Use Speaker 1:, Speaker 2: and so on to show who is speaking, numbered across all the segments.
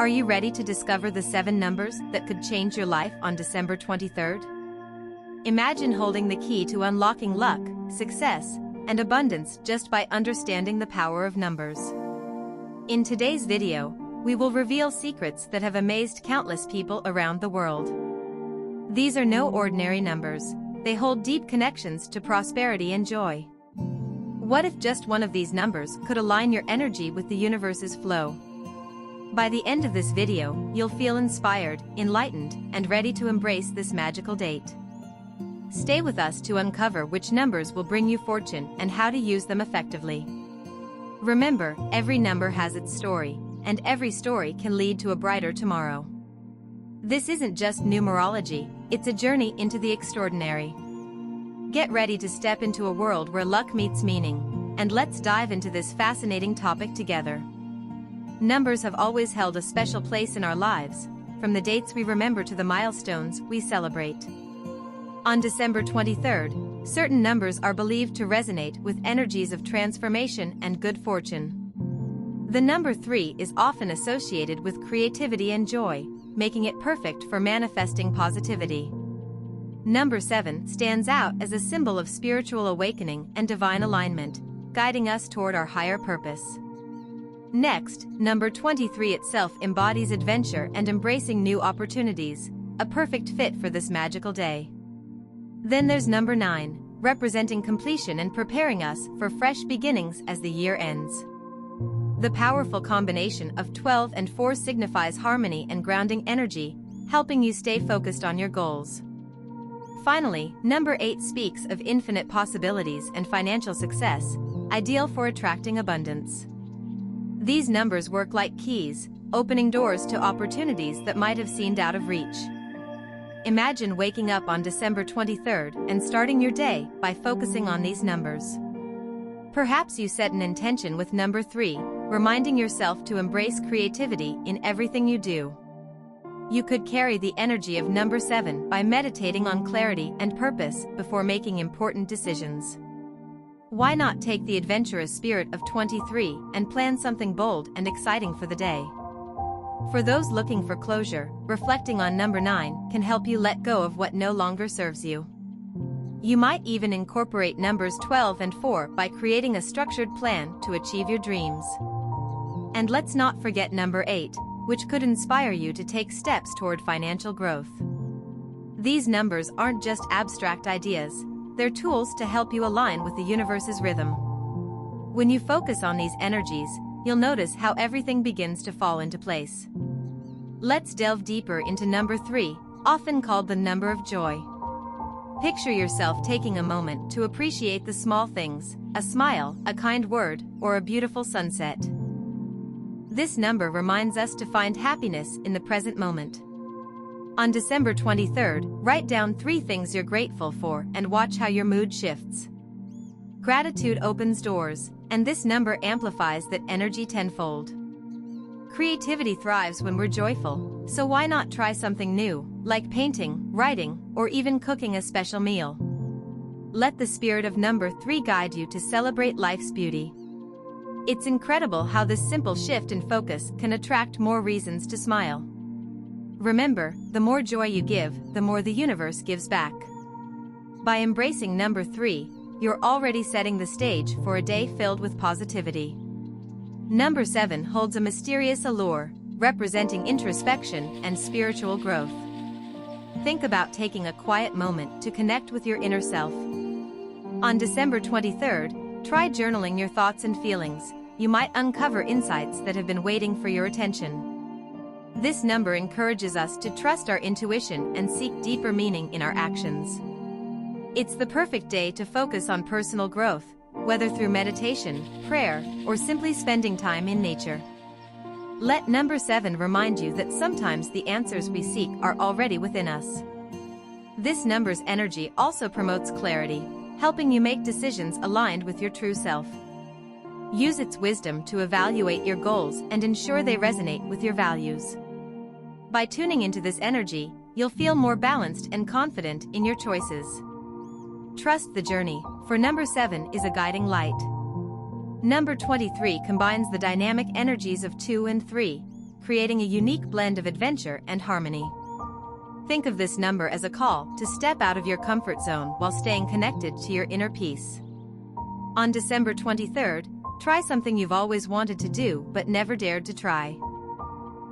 Speaker 1: Are you ready to discover the 7 numbers that could change your life on December 23rd? Imagine holding the key to unlocking luck, success, and abundance just by understanding the power of numbers. In today's video, we will reveal secrets that have amazed countless people around the world. These are no ordinary numbers. They hold deep connections to prosperity and joy. What if just one of these numbers could align your energy with the universe's flow? By the end of this video, you'll feel inspired, enlightened, and ready to embrace this magical date. Stay with us to uncover which numbers will bring you fortune and how to use them effectively. Remember, every number has its story, and every story can lead to a brighter tomorrow. This isn't just numerology, it's a journey into the extraordinary. Get ready to step into a world where luck meets meaning, and let's dive into this fascinating topic together. Numbers have always held a special place in our lives, from the dates we remember to the milestones we celebrate. On December 23rd, certain numbers are believed to resonate with energies of transformation and good fortune. The number 3 is often associated with creativity and joy, making it perfect for manifesting positivity. Number 7 stands out as a symbol of spiritual awakening and divine alignment, guiding us toward our higher purpose. Next, number 23 itself embodies adventure and embracing new opportunities, a perfect fit for this magical day. Then there's number 9, representing completion and preparing us for fresh beginnings as the year ends. The powerful combination of 12 and 4 signifies harmony and grounding energy, helping you stay focused on your goals. Finally, number 8 speaks of infinite possibilities and financial success, ideal for attracting abundance. These numbers work like keys, opening doors to opportunities that might have seemed out of reach. Imagine waking up on December 23rd and starting your day by focusing on these numbers. Perhaps you set an intention with number 3, reminding yourself to embrace creativity in everything you do. You could carry the energy of number 7 by meditating on clarity and purpose before making important decisions. Why not take the adventurous spirit of 23 and plan something bold and exciting for the day? For those looking for closure, reflecting on number 9 can help you let go of what no longer serves you. You might even incorporate numbers 12 and 4 by creating a structured plan to achieve your dreams. And let's not forget number 8, which could inspire you to take steps toward financial growth. These numbers aren't just abstract ideas, they're tools to help you align with the universe's rhythm. When you focus on these energies, you'll notice how everything begins to fall into place. Let's delve deeper into number 3, often called the number of joy. Picture yourself taking a moment to appreciate the small things, a smile, a kind word, or a beautiful sunset. This number reminds us to find happiness in the present moment. On December 23rd, write down 3 things you're grateful for and watch how your mood shifts. Gratitude opens doors, and this number amplifies that energy tenfold. Creativity thrives when we're joyful, so why not try something new, like painting, writing, or even cooking a special meal? Let the spirit of number 3 guide you to celebrate life's beauty. It's incredible how this simple shift in focus can attract more reasons to smile. Remember, the more joy you give, the more the universe gives back. By embracing number 3, you're already setting the stage for a day filled with positivity. Number 7 holds a mysterious allure, representing introspection and spiritual growth. Think about taking a quiet moment to connect with your inner self. On December 23rd, try journaling your thoughts and feelings. You might uncover insights that have been waiting for your attention. This number encourages us to trust our intuition and seek deeper meaning in our actions. It's the perfect day to focus on personal growth, whether through meditation, prayer, or simply spending time in nature. Let number 7 remind you that sometimes the answers we seek are already within us. This number's energy also promotes clarity, helping you make decisions aligned with your true self. Use its wisdom to evaluate your goals and ensure they resonate with your values. By tuning into this energy, you'll feel more balanced and confident in your choices. Trust the journey, for number 7 is a guiding light. Number 23 combines the dynamic energies of 2 and 3, creating a unique blend of adventure and harmony. Think of this number as a call to step out of your comfort zone while staying connected to your inner peace. On December 23rd, try something you've always wanted to do but never dared to try.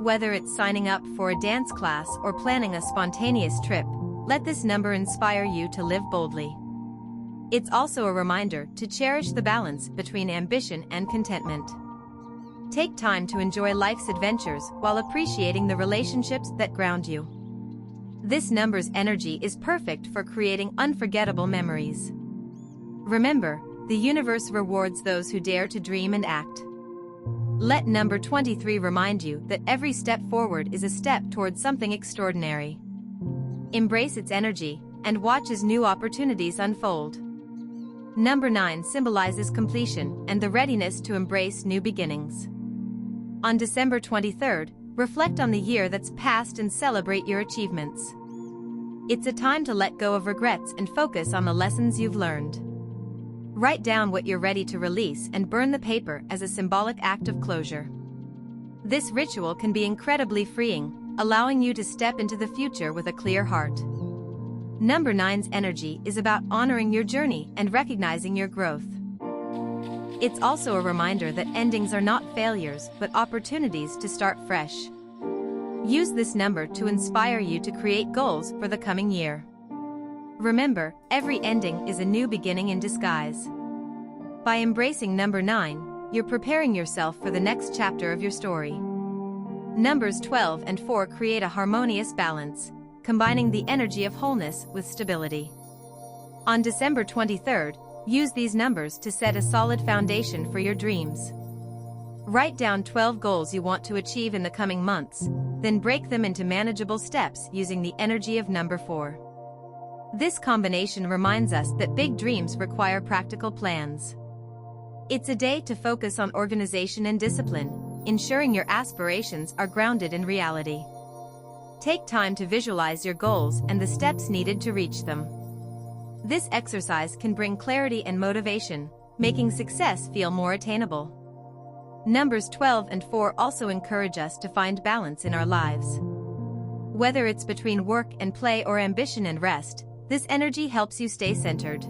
Speaker 1: Whether it's signing up for a dance class or planning a spontaneous trip, let this number inspire you to live boldly. It's also a reminder to cherish the balance between ambition and contentment. Take time to enjoy life's adventures while appreciating the relationships that ground you. This number's energy is perfect for creating unforgettable memories. Remember, the universe rewards those who dare to dream and act. Let number 23 remind you that every step forward is a step towards something extraordinary. Embrace its energy and watch as new opportunities unfold. Number 9 symbolizes completion and the readiness to embrace new beginnings. On December 23rd, reflect on the year that's passed and celebrate your achievements. It's a time to let go of regrets and focus on the lessons you've learned. Write down what you're ready to release and burn the paper as a symbolic act of closure. This ritual can be incredibly freeing, allowing you to step into the future with a clear heart. Number 9's energy is about honoring your journey and recognizing your growth. It's also a reminder that endings are not failures but opportunities to start fresh. Use this number to inspire you to create goals for the coming year. Remember, every ending is a new beginning in disguise. By embracing number 9, you're preparing yourself for the next chapter of your story. Numbers 12 and 4 create a harmonious balance, combining the energy of wholeness with stability. On December 23rd, use these numbers to set a solid foundation for your dreams. Write down 12 goals you want to achieve in the coming months, then break them into manageable steps using the energy of number 4. This combination reminds us that big dreams require practical plans. It's a day to focus on organization and discipline, ensuring your aspirations are grounded in reality. Take time to visualize your goals and the steps needed to reach them. This exercise can bring clarity and motivation, making success feel more attainable. Numbers 12 and 4 also encourage us to find balance in our lives. Whether it's between work and play or ambition and rest, this energy helps you stay centered.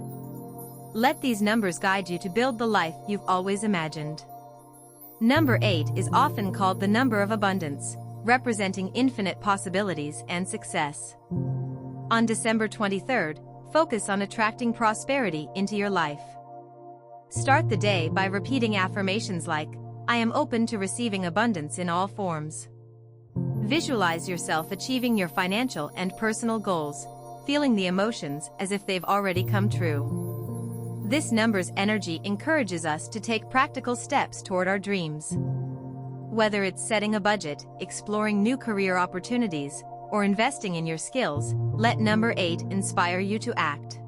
Speaker 1: Let these numbers guide you to build the life you've always imagined. Number 8 is often called the number of abundance, representing infinite possibilities and success. On December 23rd, focus on attracting prosperity into your life. Start the day by repeating affirmations like, "I am open to receiving abundance in all forms." Visualize yourself achieving your financial and personal goals, feeling the emotions as if they've already come true. This number's energy encourages us to take practical steps toward our dreams. Whether it's setting a budget, exploring new career opportunities, or investing in your skills, let number 8 inspire you to act.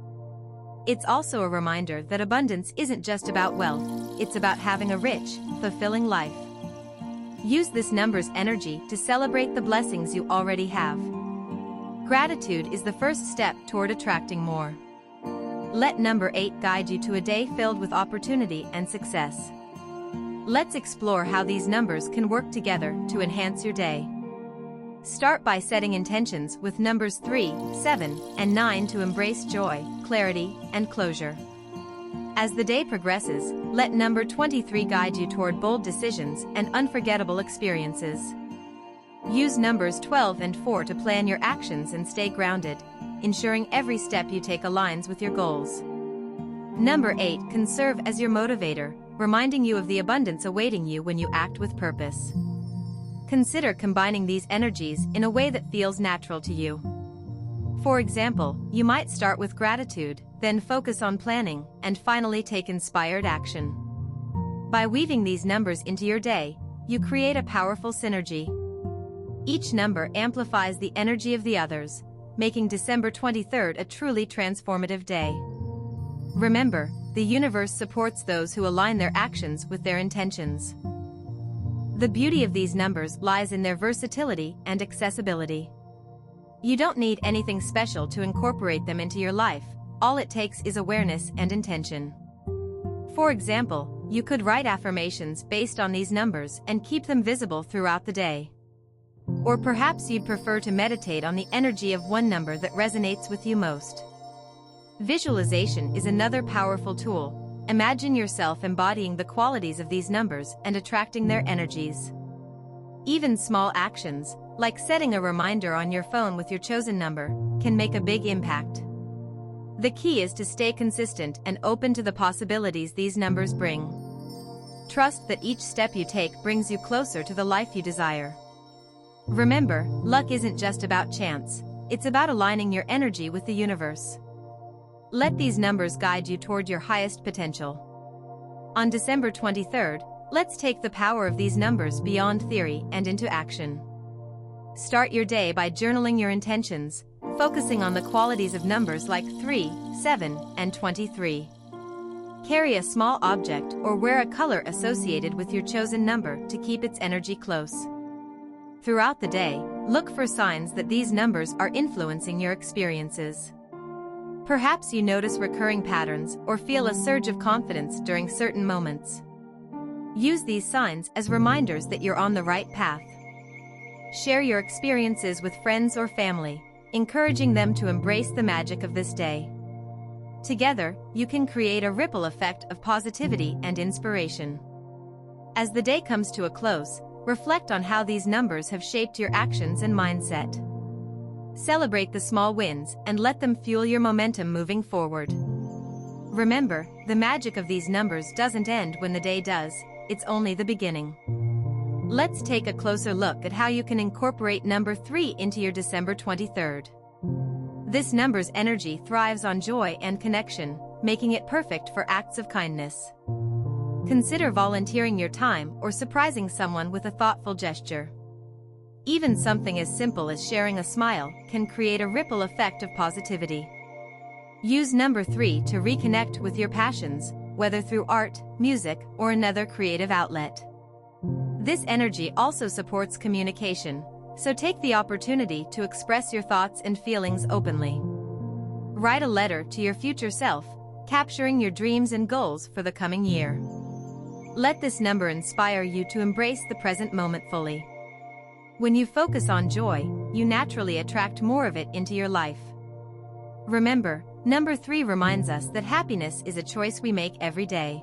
Speaker 1: It's also a reminder that abundance isn't just about wealth, it's about having a rich, fulfilling life. Use this number's energy to celebrate the blessings you already have. Gratitude is the first step toward attracting more. Let number 8 guide you to a day filled with opportunity and success. Let's explore how these numbers can work together to enhance your day. Start by setting intentions with numbers 3, 7, and 9 to embrace joy, clarity, and closure. As the day progresses, let number 23 guide you toward bold decisions and unforgettable experiences. Use numbers 12 and 4 to plan your actions and stay grounded, ensuring every step you take aligns with your goals. Number 8 can serve as your motivator, reminding you of the abundance awaiting you when you act with purpose. Consider combining these energies in a way that feels natural to you. For example, you might start with gratitude, then focus on planning, and finally take inspired action. By weaving these numbers into your day, you create a powerful synergy. Each number amplifies the energy of the others, making December 23rd a truly transformative day. Remember, the universe supports those who align their actions with their intentions. The beauty of these numbers lies in their versatility and accessibility. You don't need anything special to incorporate them into your life, all it takes is awareness and intention. For example, you could write affirmations based on these numbers and keep them visible throughout the day. Or perhaps you'd prefer to meditate on the energy of one number that resonates with you most. Visualization is another powerful tool. Imagine yourself embodying the qualities of these numbers and attracting their energies. Even small actions, like setting a reminder on your phone with your chosen number, can make a big impact. The key is to stay consistent and open to the possibilities these numbers bring. Trust that each step you take brings you closer to the life you desire. Remember, luck isn't just about chance, it's about aligning your energy with the universe. Let these numbers guide you toward your highest potential. On December 23rd, let's take the power of these numbers beyond theory and into action. Start your day by journaling your intentions, focusing on the qualities of numbers like 3, 7, and 23. Carry a small object or wear a color associated with your chosen number to keep its energy close. Throughout the day, look for signs that these numbers are influencing your experiences. Perhaps you notice recurring patterns or feel a surge of confidence during certain moments. Use these signs as reminders that you're on the right path. Share your experiences with friends or family, encouraging them to embrace the magic of this day. Together, you can create a ripple effect of positivity and inspiration. As the day comes to a close, reflect on how these numbers have shaped your actions and mindset. Celebrate the small wins and let them fuel your momentum moving forward. Remember, the magic of these numbers doesn't end when the day does, it's only the beginning. Let's take a closer look at how you can incorporate number 3 into your December 23rd. This number's energy thrives on joy and connection, making it perfect for acts of kindness. Consider volunteering your time or surprising someone with a thoughtful gesture. Even something as simple as sharing a smile can create a ripple effect of positivity. Use number 3 to reconnect with your passions, whether through art, music, or another creative outlet. This energy also supports communication, so take the opportunity to express your thoughts and feelings openly. Write a letter to your future self, capturing your dreams and goals for the coming year. Let this number inspire you to embrace the present moment fully. When you focus on joy, you naturally attract more of it into your life. Remember, number 3 reminds us that happiness is a choice we make every day.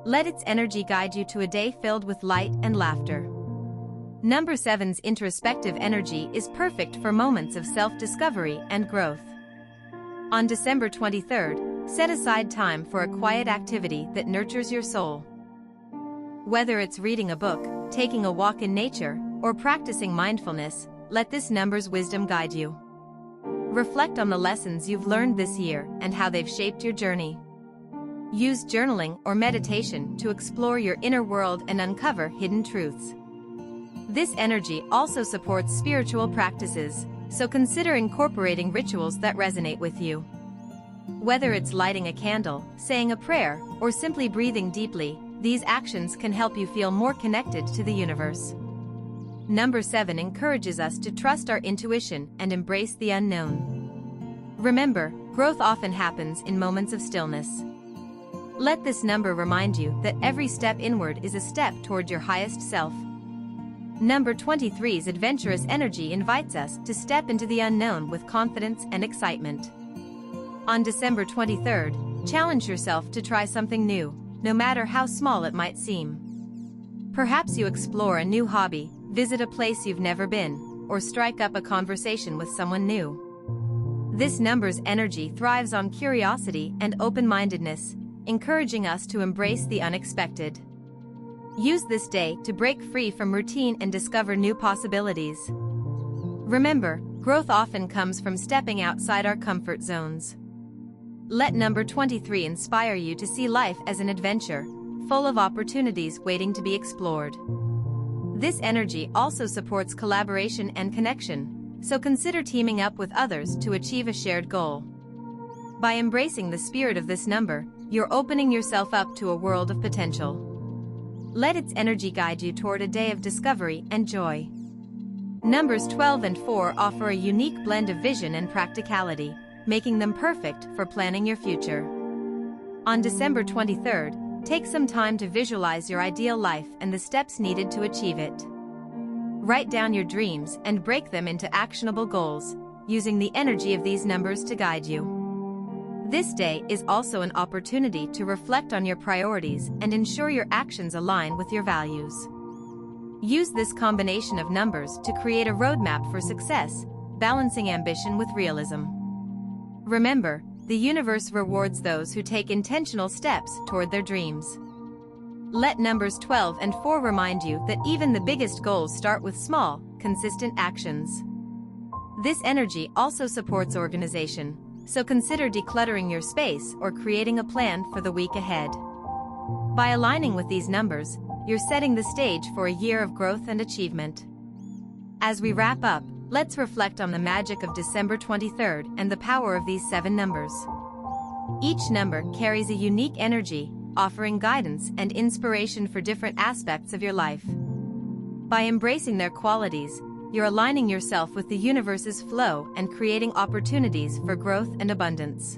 Speaker 1: Let its energy guide you to a day filled with light and laughter. Number 7's introspective energy is perfect for moments of self-discovery and growth. On December 23rd, set aside time for a quiet activity that nurtures your soul. Whether it's reading a book, taking a walk in nature, or practicing mindfulness, let this number's wisdom guide you. Reflect on the lessons you've learned this year and how they've shaped your journey. Use journaling or meditation to explore your inner world and uncover hidden truths. This energy also supports spiritual practices, so consider incorporating rituals that resonate with you. Whether it's lighting a candle, saying a prayer, or simply breathing deeply, these actions can help you feel more connected to the universe. Number 7 encourages us to trust our intuition and embrace the unknown. Remember, growth often happens in moments of stillness. Let this number remind you that every step inward is a step toward your highest self. Number 23's adventurous energy invites us to step into the unknown with confidence and excitement. On December 23rd, challenge yourself to try something new, no matter how small it might seem. Perhaps you explore a new hobby, visit a place you've never been, or strike up a conversation with someone new. This number's energy thrives on curiosity and open-mindedness, encouraging us to embrace the unexpected. Use this day to break free from routine and discover new possibilities. Remember, growth often comes from stepping outside our comfort zones. Let number 23 inspire you to see life as an adventure, full of opportunities waiting to be explored. This energy also supports collaboration and connection, so consider teaming up with others to achieve a shared goal. By embracing the spirit of this number, you're opening yourself up to a world of potential. Let its energy guide you toward a day of discovery and joy. Numbers 12 and 4 offer a unique blend of vision and practicality, making them perfect for planning your future. On December 23rd, take some time to visualize your ideal life and the steps needed to achieve it. Write down your dreams and break them into actionable goals, using the energy of these numbers to guide you. This day is also an opportunity to reflect on your priorities and ensure your actions align with your values. Use this combination of numbers to create a roadmap for success, balancing ambition with realism. Remember, the universe rewards those who take intentional steps toward their dreams. Let numbers 12 and 4 remind you that even the biggest goals start with small, consistent actions. This energy also supports organization, so consider decluttering your space or creating a plan for the week ahead. By aligning with these numbers, you're setting the stage for a year of growth and achievement. As we wrap up, let's reflect on the magic of December 23rd and the power of these 7 numbers. Each number carries a unique energy, offering guidance and inspiration for different aspects of your life. By embracing their qualities, you're aligning yourself with the universe's flow and creating opportunities for growth and abundance.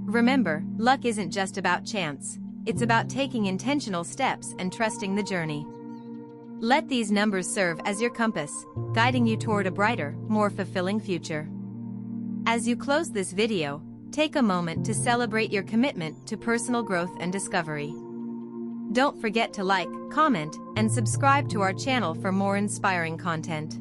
Speaker 1: Remember, luck isn't just about chance, it's about taking intentional steps and trusting the journey. Let these numbers serve as your compass, guiding you toward a brighter, more fulfilling future. As you close this video, take a moment to celebrate your commitment to personal growth and discovery. Don't forget to like, comment, and subscribe to our channel for more inspiring content.